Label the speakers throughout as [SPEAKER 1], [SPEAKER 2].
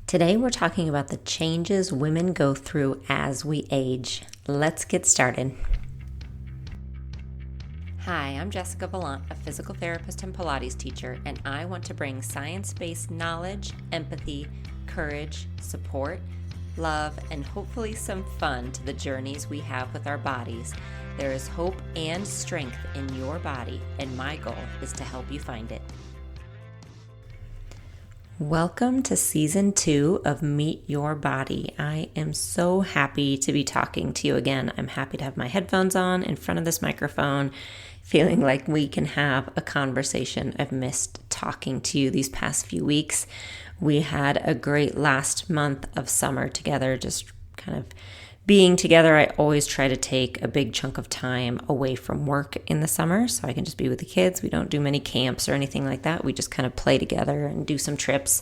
[SPEAKER 1] Today we're talking about the changes women go through as we age. Let's get started. Hi, I'm Jessica Valant, a physical therapist and Pilates teacher, and I want to bring science-based knowledge, empathy, courage, support, love, and hopefully some fun to the journeys we have with our bodies. There is hope and strength in your body, and my goal is to help you find it. Welcome to Season 2 of Meet Your Body. I am so happy to be talking to you again. I'm happy to have my headphones on in front of this microphone, feeling like we can have a conversation. I've missed talking to you these past few weeks. We had a great last month of summer together, just kind of being together. I always try to take a big chunk of time away from work in the summer so I can just be with the kids. We don't do many camps or anything like that. We just kind of play together and do some trips.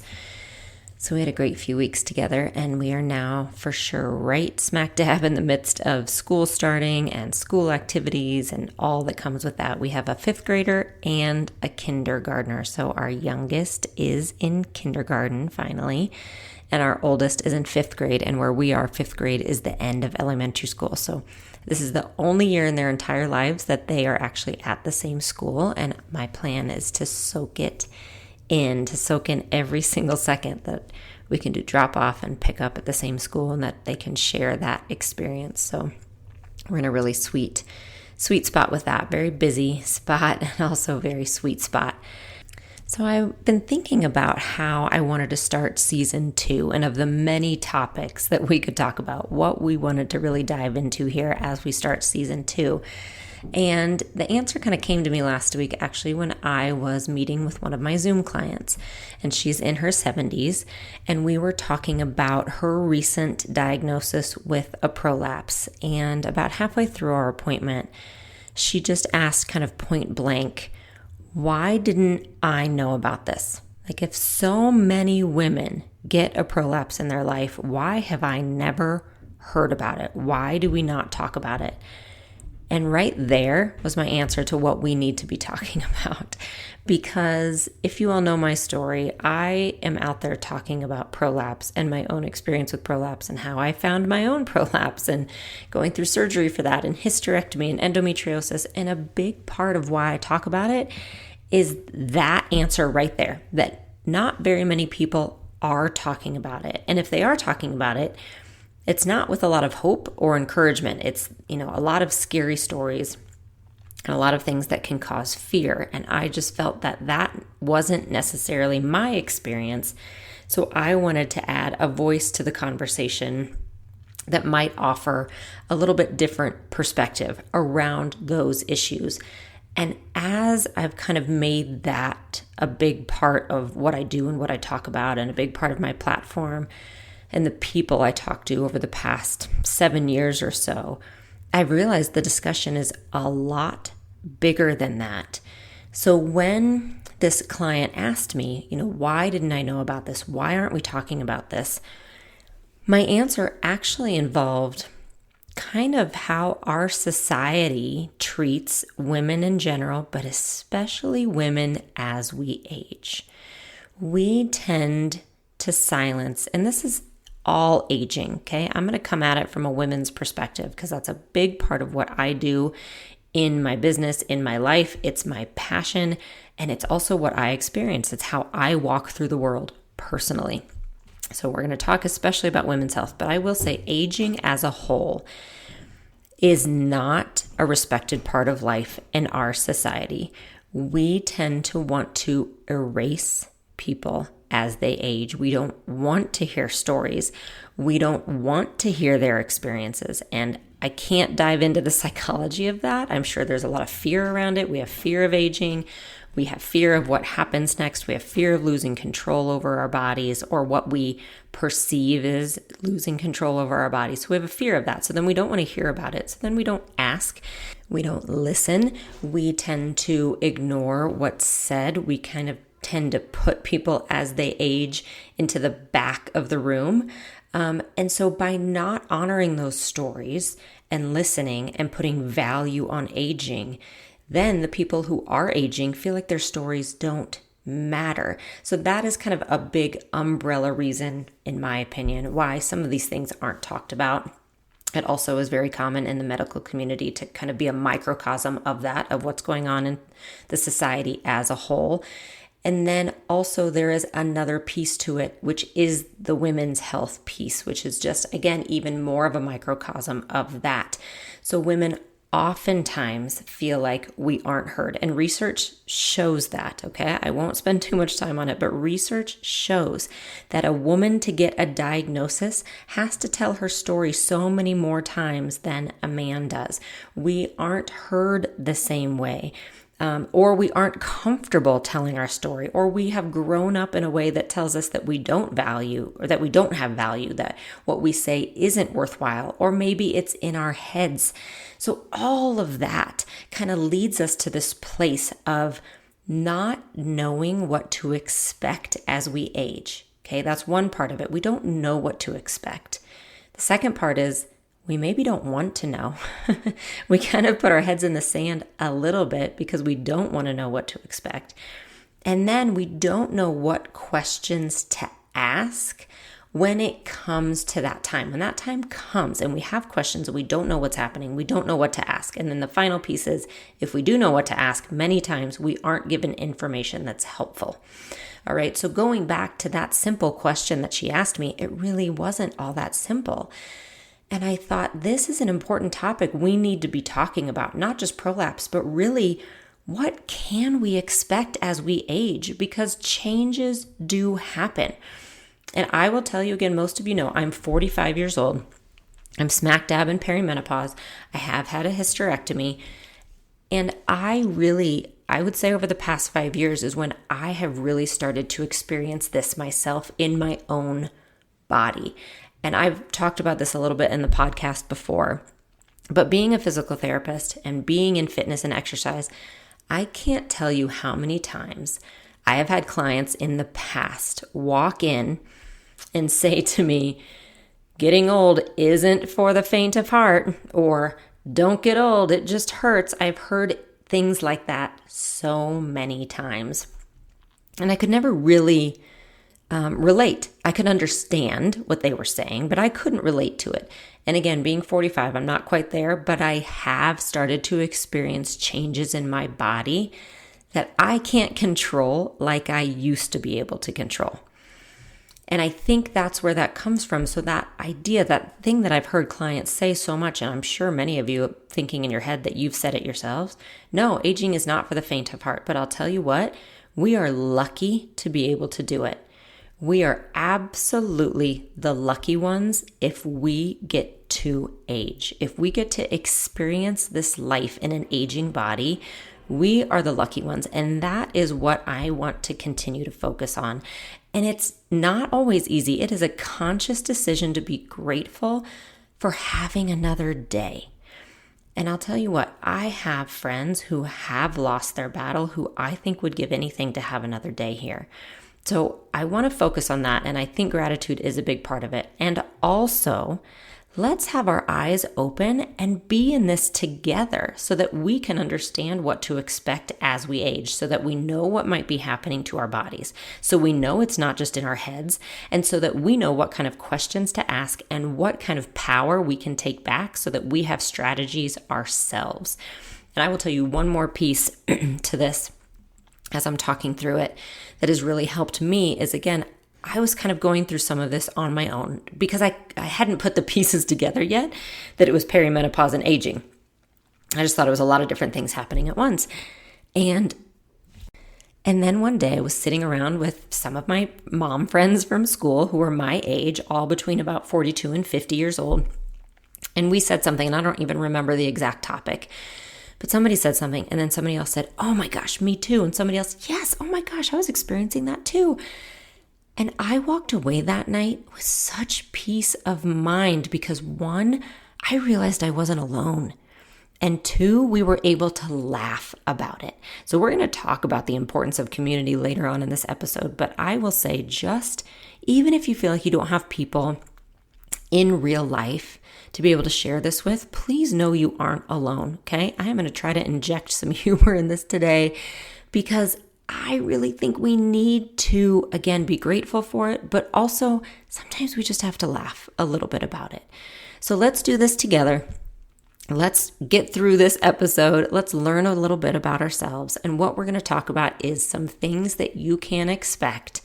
[SPEAKER 1] So we had a great few weeks together, and we are now for sure right smack dab in the midst of school starting and school activities and all that comes with that. We have a 5th grader and a kindergartner. So our youngest is in kindergarten finally, and our oldest is in 5th grade, and where we are, 5th grade is the end of elementary school. So this is the only year in their entire lives that they are actually at the same school, and my plan is to soak in every single second that we can do drop off and pick up at the same school, and that they can share that experience. So we're in a really sweet spot with that. Very busy spot and also very sweet spot. So I've been thinking about how I wanted to start Season 2, and of the many topics that we could talk about, what we wanted to really dive into here as we start Season 2. And the answer kind of came to me last week, actually, when I was meeting with one of my Zoom clients. And she's in her 70s, and we were talking about her recent diagnosis with a prolapse. And about halfway through our appointment, she just asked kind of point blank, why didn't I know about this? Like, if so many women get a prolapse in their life, why have I never heard about it? Why do we not talk about it? And right there was my answer to what we need to be talking about. Because if you all know my story, I am out there talking about prolapse and my own experience with prolapse and how I found my own prolapse and going through surgery for that and hysterectomy and endometriosis. And a big part of why I talk about it is that answer right there, that not very many people are talking about it. And if they are talking about it, it's not with a lot of hope or encouragement. It's, a lot of scary stories and a lot of things that can cause fear. And I just felt that that wasn't necessarily my experience. So I wanted to add a voice to the conversation that might offer a little bit different perspective around those issues. And as I've kind of made that a big part of what I do and what I talk about, and a big part of my platform and the people I talk to over the past 7 years or so, I've realized the discussion is a lot bigger than that. So when this client asked me, why didn't I know about this? Why aren't we talking about this? My answer actually involved kind of how our society treats women in general, but especially women as we age. We tend to silence, and this is all aging, okay? I'm going to come at it from a women's perspective because that's a big part of what I do in my business, in my life. It's my passion, and it's also what I experience. It's how I walk through the world personally. So we're going to talk especially about women's health, but I will say aging as a whole is not a respected part of life in our society. We tend to want to erase people as they age. We don't want to hear stories. We don't want to hear their experiences. And I can't dive into the psychology of that. I'm sure there's a lot of fear around it. We have fear of aging. We have fear of what happens next. We have fear of losing control over our bodies, or what we perceive as losing control over our bodies. So we have a fear of that. So then we don't want to hear about it. So then we don't ask. We don't listen. We tend to ignore what's said. We kind of tend to put people as they age into the back of the room. And so by not honoring those stories and listening and putting value on aging, then the people who are aging feel like their stories don't matter. So that is kind of a big umbrella reason, in my opinion, why some of these things aren't talked about. It also is very common in the medical community to kind of be a microcosm of that, of what's going on in the society as a whole. And then also there is another piece to it, which is the women's health piece, which is just, again, even more of a microcosm of that. So women oftentimes feel like we aren't heard, and research shows that, okay? I won't spend too much time on it, but research shows that a woman to get a diagnosis has to tell her story so many more times than a man does. We aren't heard the same way. Or we aren't comfortable telling our story, or we have grown up in a way that tells us that we don't value, or that we don't have value, that what we say isn't worthwhile, or maybe it's in our heads. So all of that kind of leads us to this place of not knowing what to expect as we age. Okay, that's one part of it. We don't know what to expect. The second part is we maybe don't want to know. We kind of put our heads in the sand a little bit because we don't want to know what to expect. And then we don't know what questions to ask when it comes to that time. When that time comes and we have questions and we don't know what's happening, we don't know what to ask. And then the final piece is, if we do know what to ask, many times we aren't given information that's helpful. All right, so going back to that simple question that she asked me, it really wasn't all that simple. And I thought, this is an important topic we need to be talking about, not just prolapse, but really what can we expect as we age? Because changes do happen. And I will tell you again, most of you know, I'm 45 years old. I'm smack dab in perimenopause. I have had a hysterectomy. And I would say over the past 5 years is when I have really started to experience this myself in my own body. And I've talked about this a little bit in the podcast before, but being a physical therapist and being in fitness and exercise, I can't tell you how many times I have had clients in the past walk in and say to me, getting old isn't for the faint of heart, or don't get old, it just hurts. I've heard things like that so many times. And I could never really relate. I could understand what they were saying, but I couldn't relate to it. And again, being 45, I'm not quite there, but I have started to experience changes in my body that I can't control like I used to be able to control. And I think that's where that comes from. So that idea, that thing that I've heard clients say so much, and I'm sure many of you thinking in your head that you've said it yourselves, no, aging is not for the faint of heart. But I'll tell you what, we are lucky to be able to do it. We are absolutely the lucky ones if we get to age. If we get to experience this life in an aging body, we are the lucky ones. And that is what I want to continue to focus on. And it's not always easy. It is a conscious decision to be grateful for having another day. And I'll tell you what, I have friends who have lost their battle who I think would give anything to have another day here. So I want to focus on that, and I think gratitude is a big part of it. And also, let's have our eyes open and be in this together so that we can understand what to expect as we age, so that we know what might be happening to our bodies, so we know it's not just in our heads, and so that we know what kind of questions to ask and what kind of power we can take back so that we have strategies ourselves. And I will tell you one more piece to this as I'm talking through it that has really helped me is, again, I was kind of going through some of this on my own because I hadn't put the pieces together yet that it was perimenopause and aging. I just thought it was a lot of different things happening at once. And then one day I was sitting around with some of my mom friends from school who were my age, all between about 42 and 50 years old. And we said something, and I don't even remember the exact topic. But somebody said something, and then somebody else said, oh my gosh, me too. And somebody else, yes, oh my gosh, I was experiencing that too. And I walked away that night with such peace of mind because, one, I realized I wasn't alone. And two, we were able to laugh about it. So we're going to talk about the importance of community later on in this episode. But I will say, just even if you feel like you don't have people in real life to be able to share this with, please know you aren't alone, okay? I am going to try to inject some humor in this today because I really think we need to, again, be grateful for it, but also sometimes we just have to laugh a little bit about it. So let's do this together. Let's get through this episode. Let's learn a little bit about ourselves. And what we're going to talk about is some things that you can expect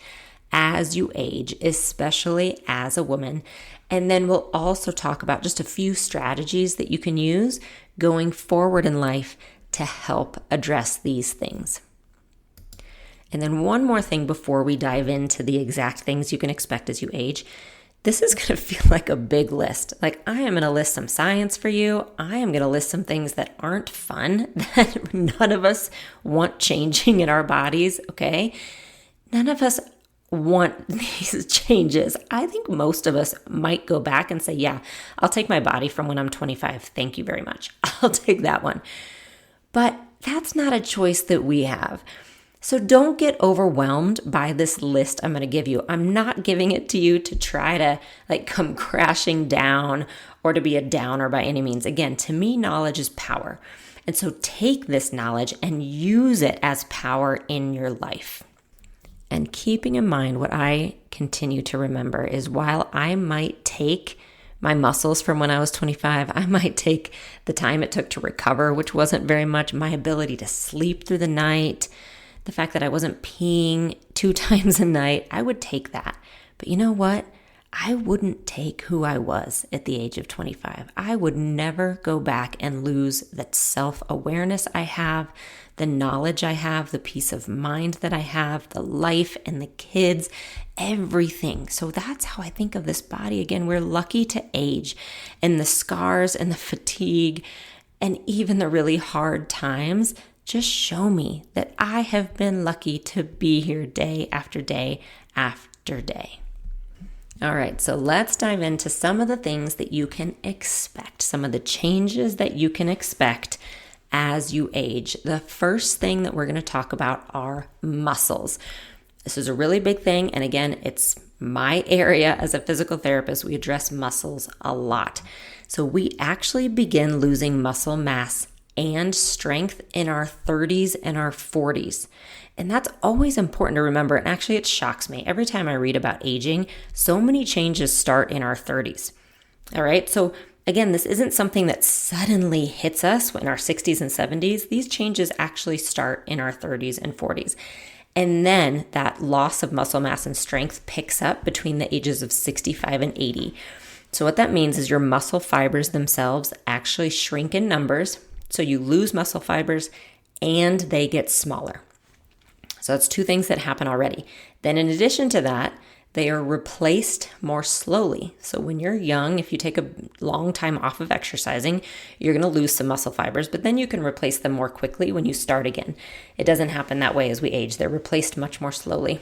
[SPEAKER 1] as you age, especially as a woman. And then we'll also talk about just a few strategies that you can use going forward in life to help address these things. And then one more thing before we dive into the exact things you can expect as you age. This is going to feel like a big list. Like, I am going to list some science for you. I am going to list some things that aren't fun, that none of us want changing in our bodies, okay? None of us want these changes. I think most of us might go back and say, yeah, I'll take my body from when I'm 25. Thank you very much. I'll take that one. But that's not a choice that we have. So don't get overwhelmed by this list I'm going to give you. I'm not giving it to you to try to come crashing down or to be a downer by any means. Again, to me, knowledge is power. And so take this knowledge and use it as power in your life. And keeping in mind, what I continue to remember is while I might take my muscles from when I was 25, I might take the time it took to recover, which wasn't very much, my ability to sleep through the night, the fact that I wasn't peeing 2 times a night, I would take that. But you know what? I wouldn't take who I was at the age of 25. I would never go back and lose that self-awareness I have, the knowledge I have, the peace of mind that I have, the life and the kids, everything. So that's how I think of this body. Again, we're lucky to age, and the scars and the fatigue and even the really hard times just show me that I have been lucky to be here day after day after day. All right, so let's dive into some of the things that you can expect, some of the changes that you can expect as you age. The first thing that we're going to talk about are muscles. This is a really big thing, and again, it's my area as a physical therapist. We address muscles a lot. So we actually begin losing muscle mass and strength in our 30s and our 40s. And that's always important to remember. And actually, it shocks me. Every time I read about aging, so many changes start in our 30s. All right. So again, this isn't something that suddenly hits us in our 60s and 70s. These changes actually start in our 30s and 40s. And then that loss of muscle mass and strength picks up between the ages of 65 and 80. So what that means is your muscle fibers themselves actually shrink in numbers. So you lose muscle fibers and they get smaller. So that's 2 things that happen already. Then in addition to that, they are replaced more slowly. So when you're young, if you take a long time off of exercising, you're going to lose some muscle fibers, but then you can replace them more quickly when you start again. It doesn't happen that way as we age. They're replaced much more slowly.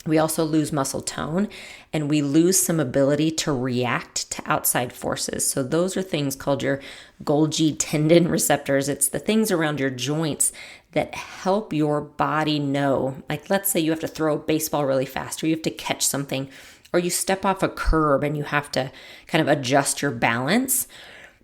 [SPEAKER 1] We also lose muscle tone, and we lose some ability to react to outside forces. So those are things called your Golgi tendon receptors. It's the things around your joints that help your body know. Like, let's say you have to throw a baseball really fast, or you have to catch something, or you step off a curb and you have to kind of adjust your balance.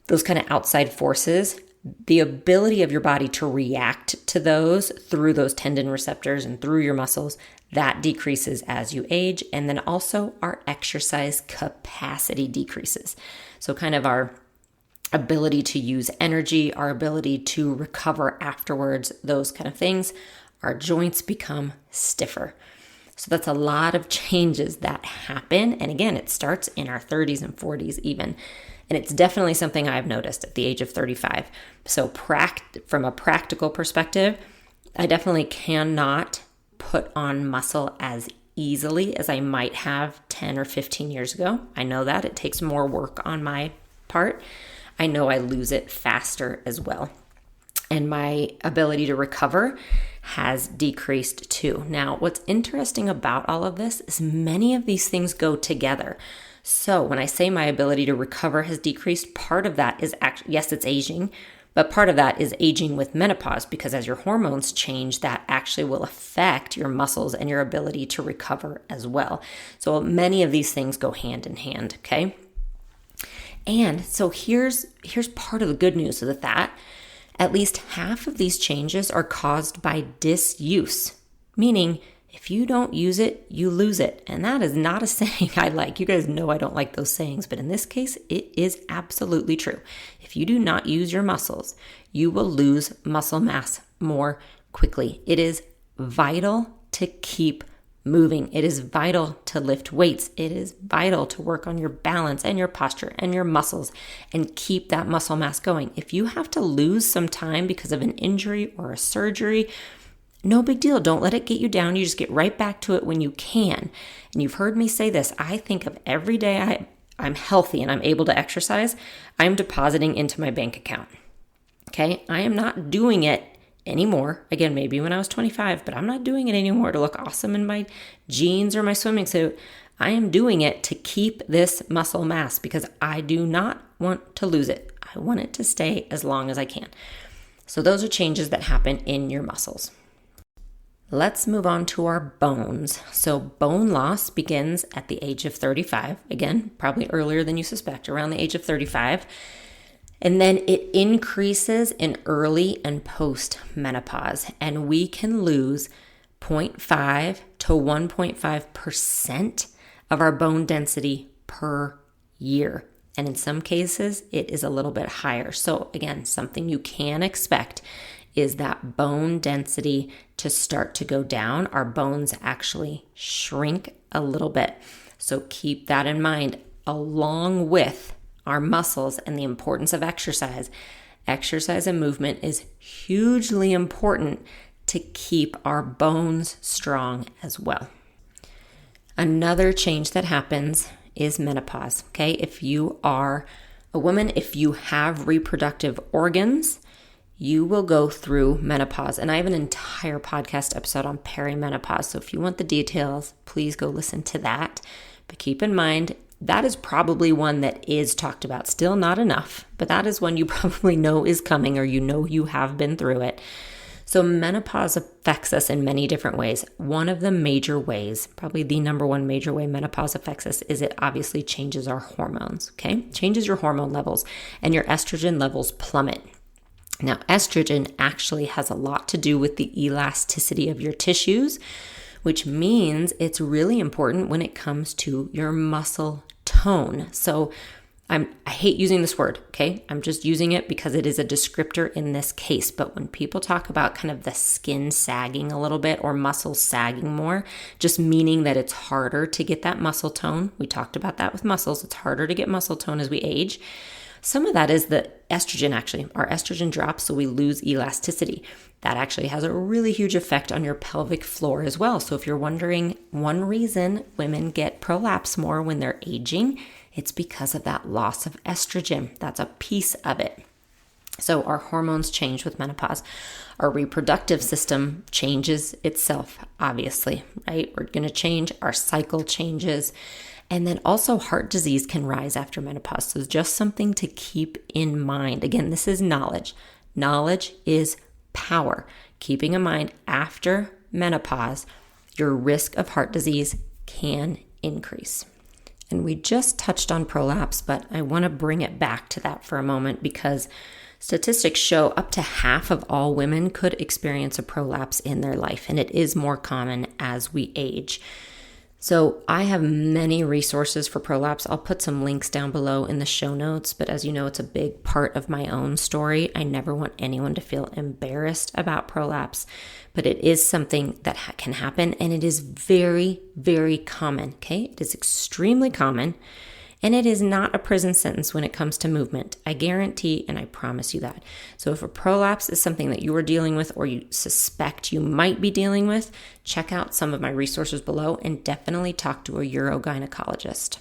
[SPEAKER 1] Those kind of outside forces, the ability of your body to react to those through those tendon receptors and through your muscles, that decreases as you age. And then also our exercise capacity decreases. So kind of our ability to use energy, our ability to recover afterwards, those kind of things, our joints become stiffer. So that's a lot of changes that happen. And again, it starts in our 30s and 40s even. And it's definitely something I've noticed at the age of 35. So from a practical perspective, I definitely cannot put on muscle as easily as I might have 10 or 15 years ago. I know that it takes more work on my part. I know I lose it faster as well. And my ability to recover has decreased too. Now, what's interesting about all of this is many of these things go together. So when I say my ability to recover has decreased, part of that is actually, yes, it's aging, but part of that is aging with menopause, because as your hormones change, that actually will affect your muscles and your ability to recover as well. So many of these things go hand in hand, okay? And so here's part of the good news of that. At least half of these changes are caused by disuse. meaning if you don't use it, you lose it. And that is not a saying I like. You guys know I don't like those sayings, but in this case, it is absolutely true. If you do not use your muscles, you will lose muscle mass more quickly. It is vital to keep moving. It is vital to lift weights. It is vital to work on your balance and your posture and your muscles and keep that muscle mass going. If you have to lose some time because of an injury or a surgery, no big deal. Don't let it get you down. You just get right back to it when you can. And you've heard me say this. I think of every day I'm healthy and I'm able to exercise, I'm depositing into my bank account. Okay? I am not doing it anymore. Again, maybe when I was 25, but I'm not doing it anymore to look awesome in my jeans or my swimming suit. I am doing it to keep this muscle mass because I do not want to lose it. I want it to stay as long as I can. So those are changes that happen in your muscles. Let's move on to our bones. So bone loss begins at the age of 35. Again, probably earlier than you suspect, around the age of 35. And then it increases in early and post menopause. And we can lose 0.5 to 1.5% of our bone density per year. And in some cases, it is a little bit higher. So again, something you can expect is that bone density to start to go down. Our bones actually shrink a little bit. So keep that in mind along with our muscles and the importance of exercise. Exercise and movement is hugely important to keep our bones strong as well. Another change that happens is menopause. Okay, if you are a woman, if you have reproductive organs, you will go through menopause. And I have an entire podcast episode on perimenopause. So if you want the details, please go listen to that. But keep in mind, that is probably one that is talked about. Still not enough, but that is one you probably know is coming or you know you have been through it. So menopause affects us in many different ways. One of the major ways, probably the number one major way menopause affects us is it obviously changes our hormones, okay? Changes your hormone levels and your estrogen levels plummet. Now, estrogen actually has a lot to do with the elasticity of your tissues, which means it's really important when it comes to your muscle tone. So I hate using this word, okay? I'm just using it because it is a descriptor in this case. But when people talk about kind of the skin sagging a little bit or muscles sagging more, just meaning that it's harder to get that muscle tone. We talked about that with muscles. It's harder to get muscle tone as we age. Some of that is the estrogen actually. Our estrogen drops, so we lose elasticity. That actually has a really huge effect on your pelvic floor as well. So if you're wondering, one reason women get prolapse more when they're aging, it's because of that loss of estrogen. That's a piece of it. So our hormones change with menopause. Our reproductive system changes itself, obviously, right? We're going to change. Our cycle changes. And then also heart disease can rise after menopause. So just something to keep in mind. Again, this is knowledge. Knowledge is power. Keeping in mind after menopause, your risk of heart disease can increase. And we just touched on prolapse, but I want to bring it back to that for a moment because statistics show up to half of all women could experience a prolapse in their life, and it is more common as we age. So I have many resources for prolapse. I'll put some links down below in the show notes, but as you know, it's a big part of my own story. I never want anyone to feel embarrassed about prolapse, but it is something that can happen, and it is very, very common, okay? It is extremely common, and it is not a prison sentence when it comes to movement. I guarantee and I promise you that. So if a prolapse is something that you are dealing with or you suspect you might be dealing with, check out some of my resources below and definitely talk to a urogynecologist.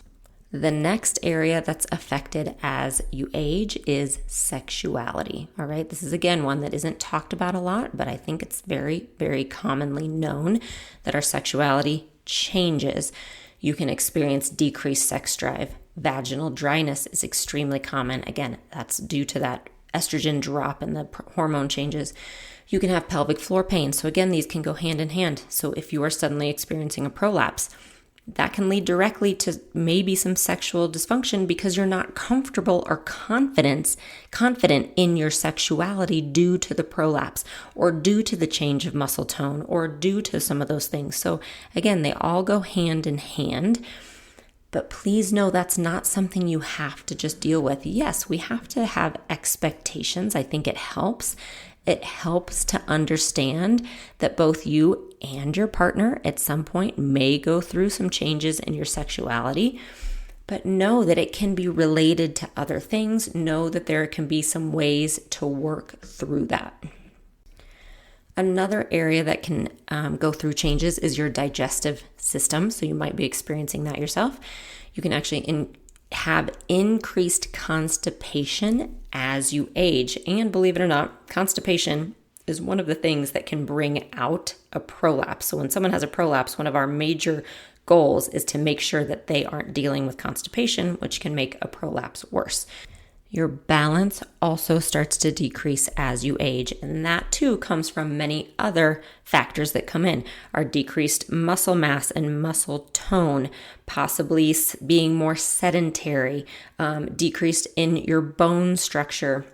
[SPEAKER 1] The next area that's affected as you age is sexuality. All right, this is again one that isn't talked about a lot, but I think it's very, very commonly known that our sexuality changes. You can experience decreased sex drive. Vaginal dryness is extremely common. Again, that's due to that estrogen drop and the hormone changes. You can have pelvic floor pain. So again, these can go hand in hand. So if you are suddenly experiencing a prolapse, That can lead directly to maybe some sexual dysfunction because you're not comfortable or confident in your sexuality due to the prolapse or due to the change of muscle tone or due to some of those things. So again, they all go hand in hand. But please know that's not something you have to just deal with. Yes, we have to have expectations. I think it helps. It helps to understand that both you and your partner at some point may go through some changes in your sexuality, but know that it can be related to other things. Know that there can be some ways to work through that. Another area that can go through changes is your digestive system. So you might be experiencing that yourself. You can actually have increased constipation as you age. And believe it or not, constipation is one of the things that can bring out a prolapse. So when someone has a prolapse, one of our major goals is to make sure that they aren't dealing with constipation, which can make a prolapse worse. Your balance also starts to decrease as you age, and that too comes from many other factors that come in. Our decreased muscle mass and muscle tone, possibly being more sedentary, decreased in your bone structure,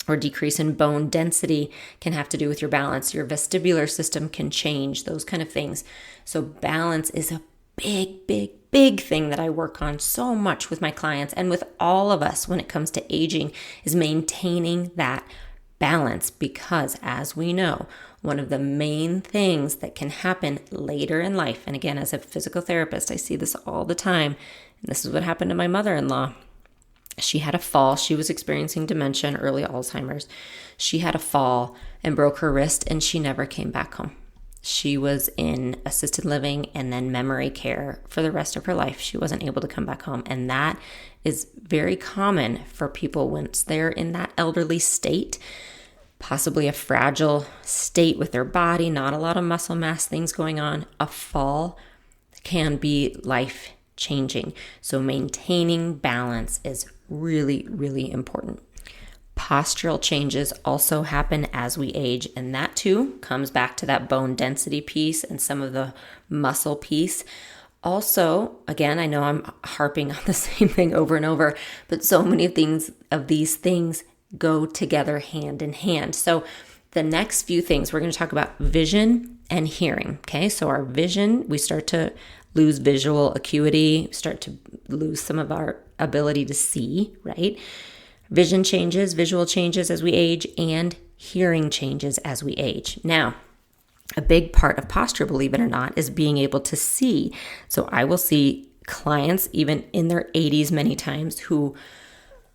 [SPEAKER 1] or decrease in bone density can have to do with your balance. Your vestibular system can change, those kind of things. So balance is a big thing that I work on so much with my clients and with all of us when it comes to aging, is maintaining that balance, because as we know, one of the main things that can happen later in life, and again, as a physical therapist, I see this all the time, and this is what happened to my mother-in-law. She had a fall. She was experiencing dementia and early Alzheimer's. She had a fall and broke her wrist, and she never came back home. She was in assisted living and then memory care for the rest of her life. She wasn't able to come back home. And that is very common for people once they're in that elderly state, possibly a fragile state with their body, not a lot of muscle mass, things going on. A fall can be life changing. So maintaining balance is really, really important. Postural changes also happen as we age, and that too comes back to that bone density piece and some of the muscle piece. Also, again, I know I'm harping on the same thing over and over, but so many of these things go together hand in hand. So the next few things, we're going to talk about vision and hearing. Okay, so our vision, we start to lose visual acuity, start to lose some of our ability to see, right? Vision changes, visual changes as we age, and hearing changes as we age. Now, a big part of posture, believe it or not, is being able to see. So I will see clients, even in their 80s many times, who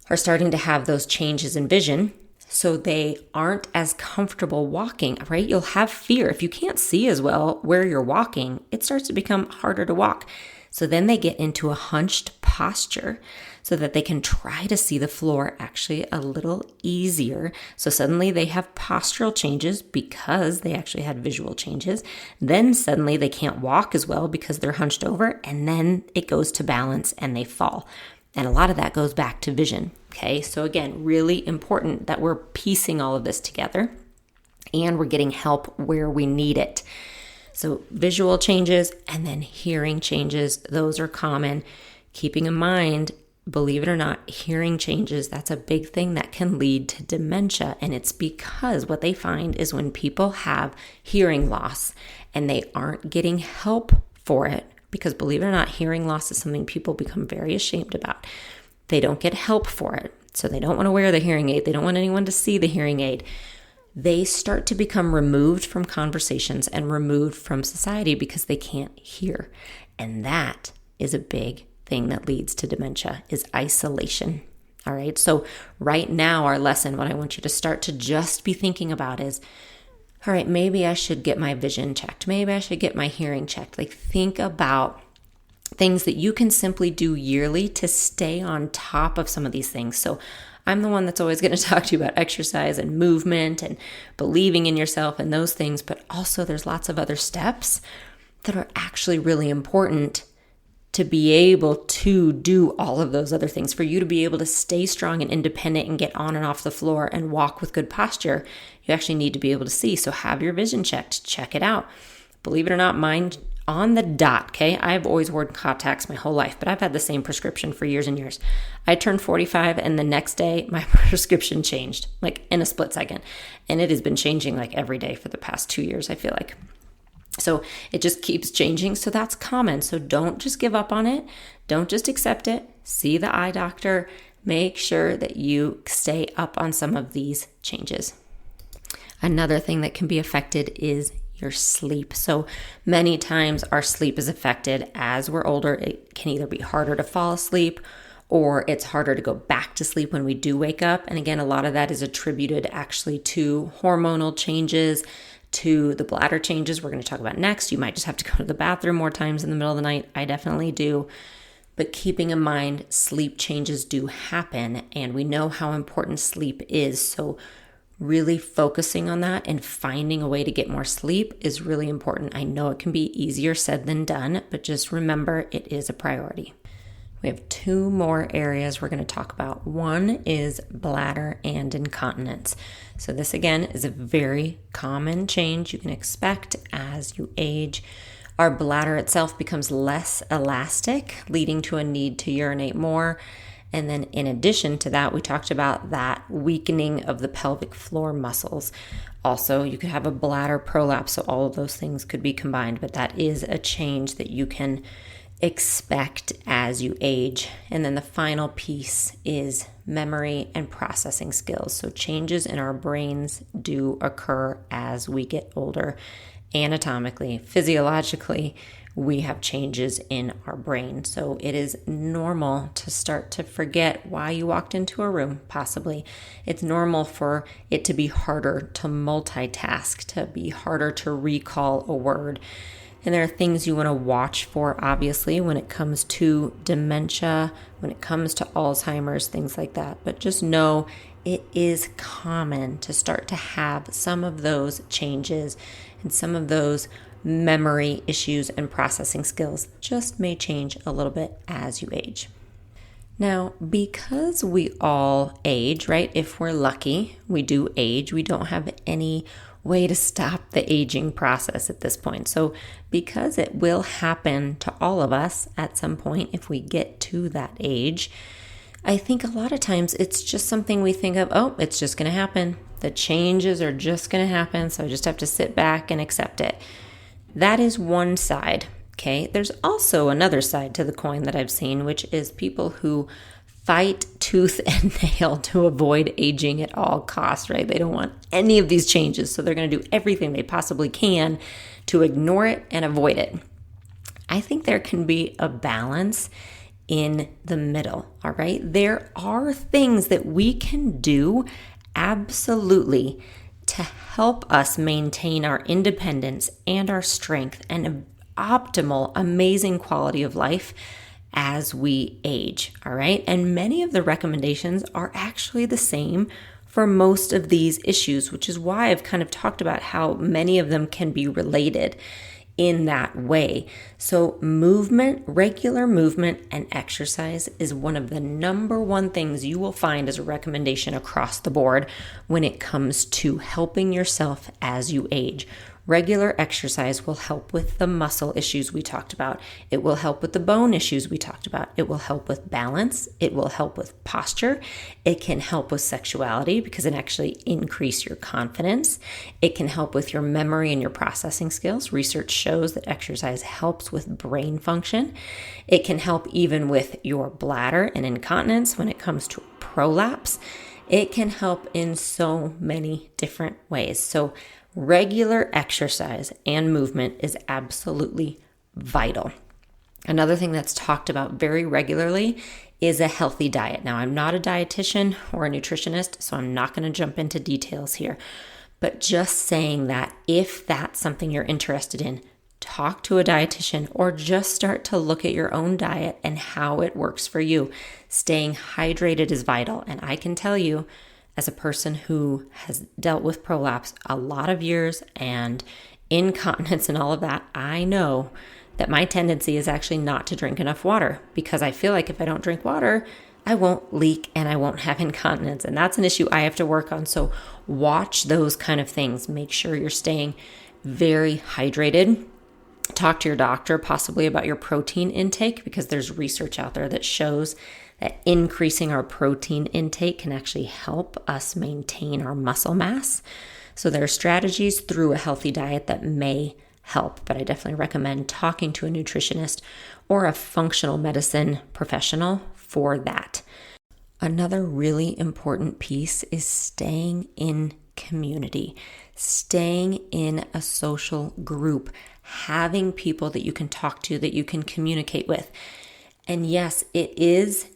[SPEAKER 1] are starting to have those changes in vision. So they aren't as comfortable walking, right? You'll have fear. If you can't see as well where you're walking, it starts to become harder to walk. So then they get into a hunched posture so that they can try to see the floor actually a little easier. So suddenly they have postural changes because they actually had visual changes. Then suddenly they can't walk as well because they're hunched over, and then it goes to balance and they fall. And a lot of that goes back to vision. Okay, so again, really important that we're piecing all of this together and we're getting help where we need it. So visual changes and then hearing changes, those are common. Keeping in mind, believe it or not, hearing changes, that's a big thing that can lead to dementia. And it's because what they find is when people have hearing loss and they aren't getting help for it, because believe it or not, hearing loss is something people become very ashamed about. They don't get help for it. So they don't want to wear the hearing aid. They don't want anyone to see the hearing aid. They start to become removed from conversations and removed from society because they can't hear. And that is a big thing that leads to dementia, is isolation. All right. So right now, our lesson, what I want you to start to just be thinking about is, all right, maybe I should get my vision checked. Maybe I should get my hearing checked. Like, think about things that you can simply do yearly to stay on top of some of these things. So I'm the one that's always going to talk to you about exercise and movement and believing in yourself and those things. But also there's lots of other steps that are actually really important to be able to do all of those other things. For you to be able to stay strong and independent and get on and off the floor and walk with good posture, you actually need to be able to see. So have your vision checked. Check it out. Believe it or not, mine on the dot, okay? I've always worn contacts my whole life, but I've had the same prescription for years and years. I turned 45 and the next day my prescription changed, like in a split second. And it has been changing like every day for the past 2 years, I feel like. So it just keeps changing. So that's common. So don't just give up on it. Don't just accept it. See the eye doctor. Make sure that you stay up on some of these changes. Another thing that can be affected is your sleep. So many times our sleep is affected as we're older. It can either be harder to fall asleep or it's harder to go back to sleep when we do wake up. And again, a lot of that is attributed actually to hormonal changes, to the bladder changes we're going to talk about next. You might just have to go to the bathroom more times in the middle of the night. I definitely do. But keeping in mind, sleep changes do happen and we know how important sleep is. So really focusing on that and finding a way to get more sleep is really important. I know it can be easier said than done, but just remember it is a priority. We have 2 more areas we're going to talk about. One is bladder and incontinence. So this again is a very common change you can expect as you age. Our bladder itself becomes less elastic, leading to a need to urinate more. And then in addition to that, we talked about that weakening of the pelvic floor muscles. Also, you could have a bladder prolapse, so all of those things could be combined, but that is a change that you can expect as you age. And then the final piece is memory and processing skills. So changes in our brains do occur as we get older. Anatomically, physiologically, we have changes in our brain. So it is normal to start to forget why you walked into a room, possibly. It's normal for it to be harder to multitask, to be harder to recall a word. And there are things you want to watch for, obviously, when it comes to dementia, when it comes to Alzheimer's, things like that. But just know it is common to start to have some of those changes and some of those memory issues and processing skills just may change a little bit as you age. Now, because we all age, right? If we're lucky, we do age. We don't have any way to stop the aging process at this point. So because it will happen to all of us at some point if we get to that age, I think a lot of times it's just something we think of, oh, it's just going to happen. The changes are just going to happen. So I just have to sit back and accept it. That is one side, okay? There's also another side to the coin that I've seen, which is people who fight tooth and nail to avoid aging at all costs, right? They don't want any of these changes, so they're going to do everything they possibly can to ignore it and avoid it. I think there can be a balance in the middle, all right? There are things that we can do absolutely to help us maintain our independence and our strength and an optimal, amazing quality of life as we age, all right? And many of the recommendations are actually the same for most of these issues, which is why I've kind of talked about how many of them can be related in that way. So movement, regular movement and exercise is one of the number one things you will find as a recommendation across the board when it comes to helping yourself as you age. Regular exercise will help with the muscle issues we talked about. It will help with the bone issues we talked about. It will help with balance. It will help with posture. It can help with sexuality because it actually increases your confidence. It can help with your memory and your processing skills. Research shows that exercise helps with brain function. It can help even with your bladder and incontinence when it comes to prolapse. It can help in so many different ways. So regular exercise and movement is absolutely vital. Another thing that's talked about very regularly is a healthy diet. Now, I'm not a dietitian or a nutritionist, so I'm not going to jump into details here. But just saying that if that's something you're interested in, talk to a dietitian or just start to look at your own diet and how it works for you. Staying hydrated is vital. And I can tell you, as a person who has dealt with prolapse a lot of years and incontinence and all of that, I know that my tendency is actually not to drink enough water because I feel like if I don't drink water, I won't leak and I won't have incontinence. And that's an issue I have to work on. So watch those kind of things. Make sure you're staying very hydrated. Talk to your doctor possibly about your protein intake, because there's research out there that shows that increasing our protein intake can actually help us maintain our muscle mass. So there are strategies through a healthy diet that may help, but I definitely recommend talking to a nutritionist or a functional medicine professional for that. Another really important piece is staying in community, staying in a social group, having people that you can talk to, that you can communicate with. And yes, it is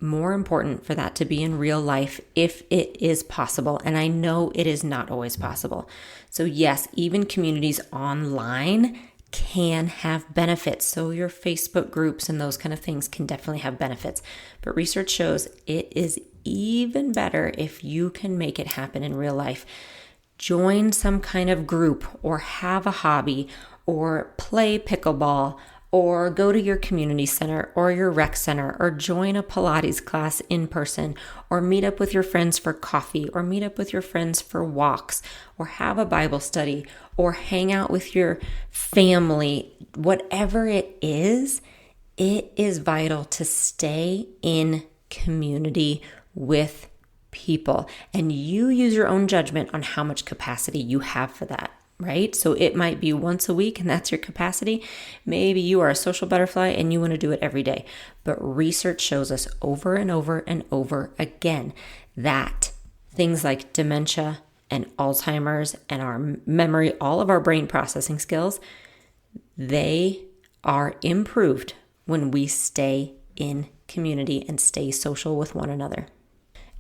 [SPEAKER 1] more important for that to be in real life if it is possible. And I know it is not always possible. So yes, even communities online can have benefits. So your Facebook groups and those kind of things can definitely have benefits. But research shows it is even better if you can make it happen in real life. Join some kind of group, or have a hobby, or play pickleball, or go to your community center or your rec center, or join a Pilates class in person, or meet up with your friends for coffee, or meet up with your friends for walks, or have a Bible study, or hang out with your family. Whatever it is vital to stay in community with people. And you use your own judgment on how much capacity you have for that. Right? So it might be once a week and that's your capacity. Maybe you are a social butterfly and you want to do it every day. But research shows us over and over and over again that things like dementia and Alzheimer's and our memory, all of our brain processing skills, they are improved when we stay in community and stay social with one another.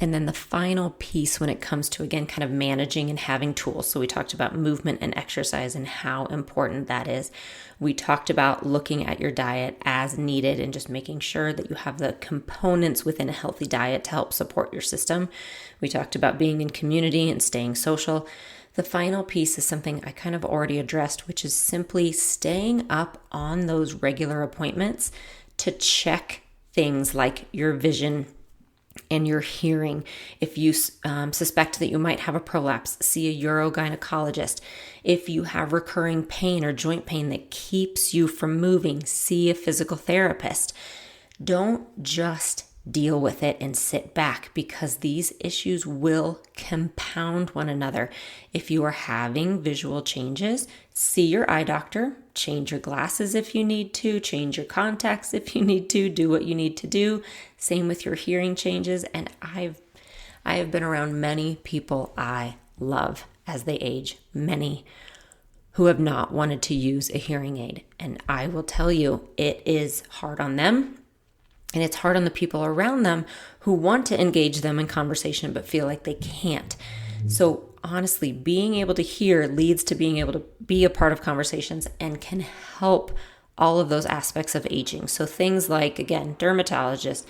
[SPEAKER 1] And then the final piece when it comes to, again, kind of managing and having tools. So we talked about movement and exercise and how important that is. We talked about looking at your diet as needed and just making sure that you have the components within a healthy diet to help support your system. We talked about being in community and staying social. The final piece is something I kind of already addressed, which is simply staying up on those regular appointments to check things like your vision and your hearing. If you suspect that you might have a prolapse, see a urogynecologist. If you have recurring pain or joint pain that keeps you from moving, see a physical therapist. Don't just deal with it and sit back, because these issues will compound one another. If you are having visual changes, see your eye doctor, change your glasses if you need to, change your contacts if you need to, do what you need to do. Same with your hearing changes. And I have been around many people I love as they age, many who have not wanted to use a hearing aid. And I will tell you, it is hard on them. And it's hard on the people around them who want to engage them in conversation but feel like they can't. So honestly, being able to hear leads to being able to be a part of conversations and can help all of those aspects of aging. So things like, again, dermatologist,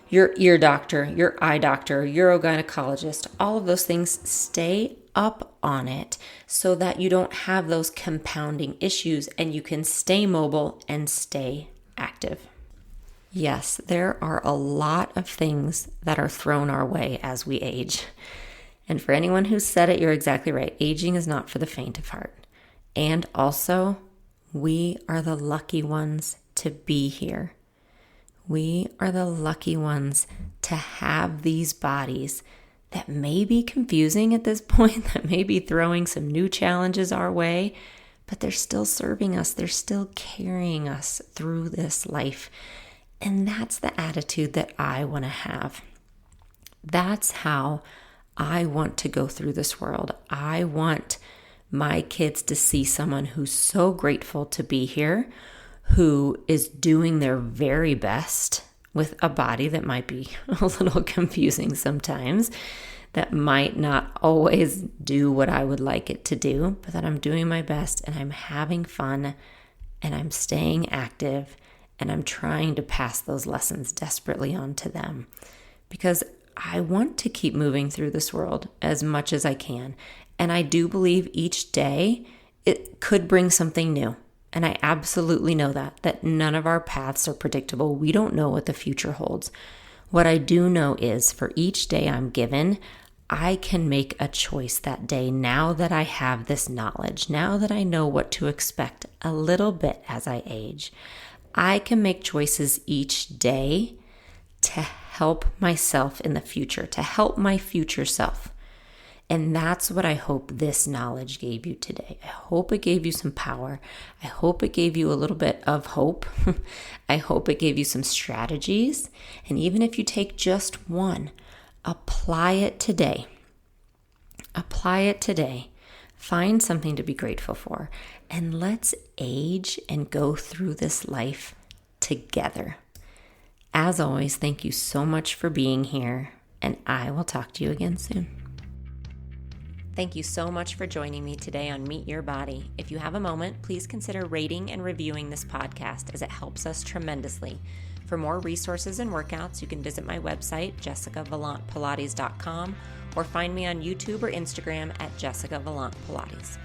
[SPEAKER 1] your ear doctor, your eye doctor, urogynecologist, all of those things, stay up on it so that you don't have those compounding issues and you can stay mobile and stay active. Yes, there are a lot of things that are thrown our way as we age. And for anyone who said it, you're exactly right. Aging is not for the faint of heart. And also, we are the lucky ones to be here. We are the lucky ones to have these bodies that may be confusing at this point, that may be throwing some new challenges our way, but they're still serving us. They're still carrying us through this life. And that's the attitude that I want to have. That's how I want to go through this world. I want my kids to see someone who's so grateful to be here, who is doing their very best with a body that might be a little confusing sometimes, that might not always do what I would like it to do, but that I'm doing my best and I'm having fun and I'm staying active. And I'm trying to pass those lessons desperately on to them, because I want to keep moving through this world as much as I can. And I do believe each day it could bring something new. And I absolutely know that none of our paths are predictable. We don't know what the future holds. What I do know is for each day I'm given, I can make a choice that day now that I have this knowledge, now that I know what to expect a little bit as I age. I can make choices each day to help myself in the future, to help my future self. And that's what I hope this knowledge gave you today. I hope it gave you some power. I hope it gave you a little bit of hope. I hope it gave you some strategies. And even if you take just one, apply it today. Apply it today. Find something to be grateful for. And let's age and go through this life together. As always, thank you so much for being here. And I will talk to you again soon. Thank you so much for joining me today on Meet Your Body. If you have a moment, please consider rating and reviewing this podcast as it helps us tremendously. For more resources and workouts, you can visit my website, jessicavalantpilates.com, or find me on YouTube or Instagram at Jessica Valant Pilates.